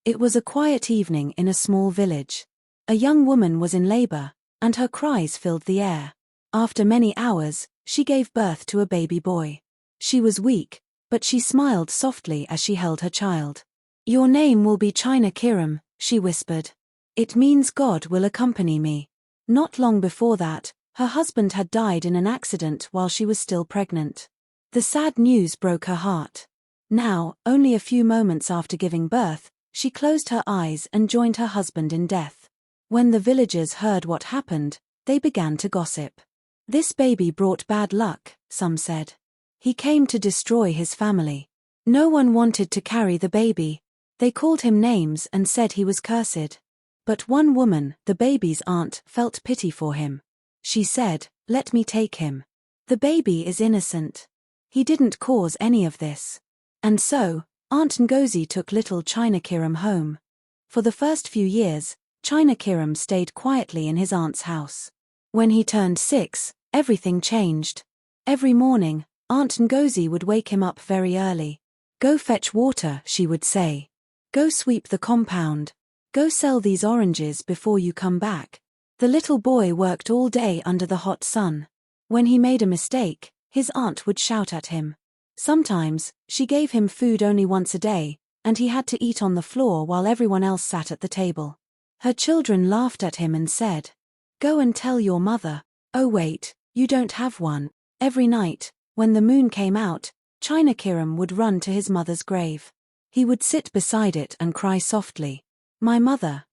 It was a quiet evening in a small village. A young woman was in labor, and her cries filled the air. After many hours, she gave birth to a baby boy. She was weak, but she smiled softly as she held her child. "Your name will be China Kiram," she whispered. "It means God will accompany me." Not long before that, her husband had died in an accident while she was still pregnant. The sad news broke her heart. Now, only a few moments after giving birth, she closed her eyes and joined her husband in death. When the villagers heard what happened, they began to gossip. "This baby brought bad luck," some said. "He came to destroy his family. No one wanted to carry the baby. They called him names and said he was cursed." But one woman, the baby's aunt, felt pity for him. She said, "Let me take him. The baby is innocent. He didn't cause any of this." And so, Aunt Ngozi took little China Kiram home. For the first few years, China Kiram stayed quietly in his aunt's house. When he turned 6, everything changed. Every morning, Aunt Ngozi would wake him up very early. "Go fetch water," she would say. "Go sweep the compound. Go sell these oranges before you come back." The little boy worked all day under the hot sun. When he made a mistake, his aunt would shout at him. Sometimes, she gave him food only once a day, and he had to eat on the floor while everyone else sat at the table. Her children laughed at him and said, "Go and tell your mother." "Oh wait, you don't have one." Every night, when the moon came out, China Kiram would run to his mother's grave. He would sit beside it and cry softly. My mother,"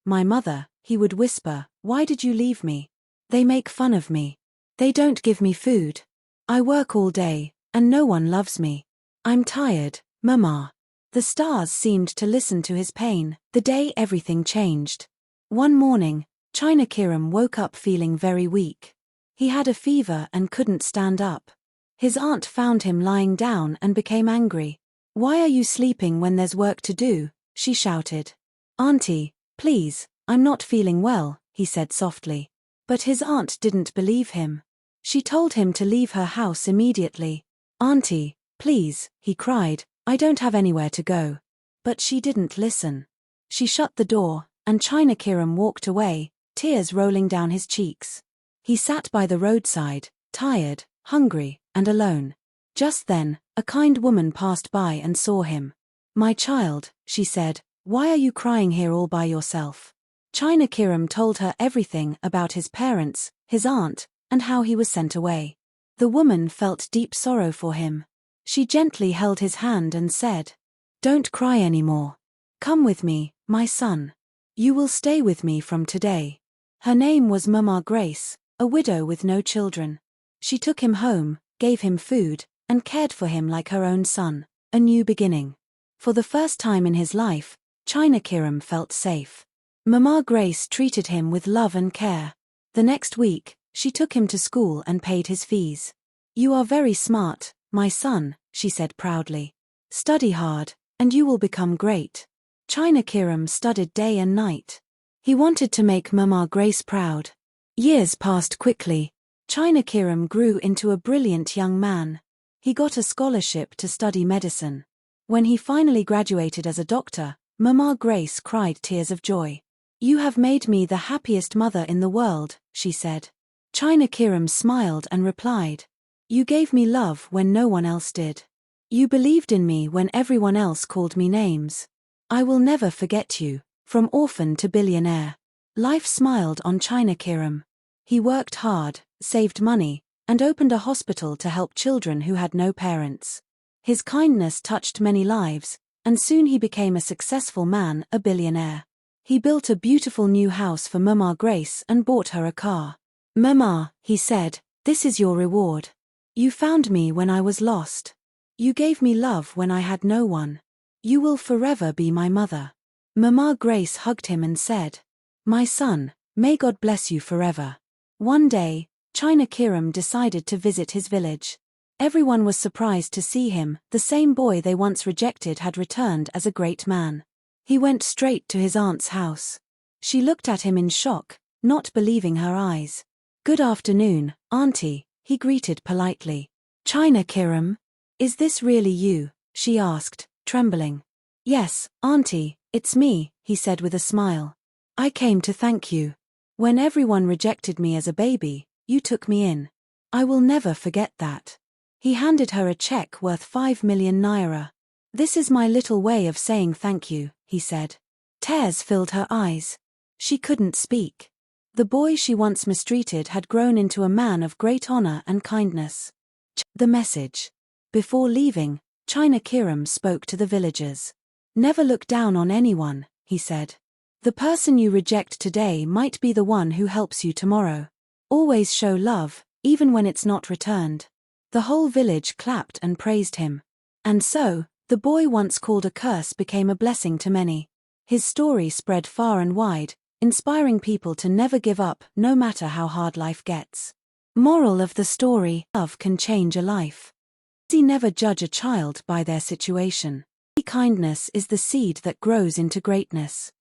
he would whisper, "why did you leave me? They make fun of me. They don't give me food. I work all day, and no one loves me. I'm tired, Mama." The stars seemed to listen to his pain. The day everything changed. One morning, China Kiram woke up feeling very weak. He had a fever and couldn't stand up. His aunt found him lying down and became angry. "Why are you sleeping when there's work to do?" she shouted. "Auntie, please, I'm not feeling well," he said softly. But his aunt didn't believe him. She told him to leave her house immediately. "Auntie, please," he cried, "I don't have anywhere to go." But she didn't listen. She shut the door, and China Kiram walked away, tears rolling down his cheeks. He sat by the roadside, tired, hungry, and alone. Just then, a kind woman passed by and saw him. "My child," she said, "why are you crying here all by yourself?" China Kiram told her everything about his parents, his aunt, and how he was sent away. The woman felt deep sorrow for him. She gently held his hand and said, "Don't cry anymore. Come with me, my son. You will stay with me from today." Her name was Mama Grace, a widow with no children. She took him home, gave him food, and cared for him like her own son. A new beginning. For the first time in his life, China Kiram felt safe. Mama Grace treated him with love and care. The next week, she took him to school and paid his fees. "You are very smart, my son," she said proudly. "Study hard, and you will become great." China Kiram studied day and night. He wanted to make Mama Grace proud. Years passed quickly. China Kiram grew into a brilliant young man. He got a scholarship to study medicine. When he finally graduated as a doctor, Mama Grace cried tears of joy. "You have made me the happiest mother in the world," she said. China Kiram smiled and replied, "You gave me love when no one else did. You believed in me when everyone else called me names. I will never forget you." From orphan to billionaire. Life smiled on China Kiram. He worked hard, saved money, and opened a hospital to help children who had no parents. His kindness touched many lives, and soon he became a successful man, a billionaire. He built a beautiful new house for Mama Grace and bought her a car. "Mama," he said, "this is your reward. You found me when I was lost. You gave me love when I had no one. You will forever be my mother." Mama Grace hugged him and said, "My son, may God bless you forever." One day, China Kiram decided to visit his village. Everyone was surprised to see him. The same boy they once rejected had returned as a great man. He went straight to his aunt's house. She looked at him in shock, not believing her eyes. "Good afternoon, Auntie," he greeted politely. "China Kiram? Is this really you?" she asked, trembling. "Yes, Auntie, It's me, he said with a smile. I came to thank you. When everyone rejected me as a baby, you took me in. I will never forget that. He handed her a check worth 5 million naira. This is my little way of saying thank you, he said. Tears filled her eyes. She couldn't speak. The boy she once mistreated had grown into a man of great honor and kindness. The message. Before leaving, China Kiram spoke to the villagers. Never look down on anyone, he said. The person you reject today might be the one who helps you tomorrow. Always show love, even when it's not returned. The whole village clapped and praised him. And so, the boy once called a curse became a blessing to many. His story spread far and wide, inspiring people to never give up no matter how hard life gets. Moral of the story: love can change a life. Never judge a child by their situation. Kindness is the seed that grows into greatness.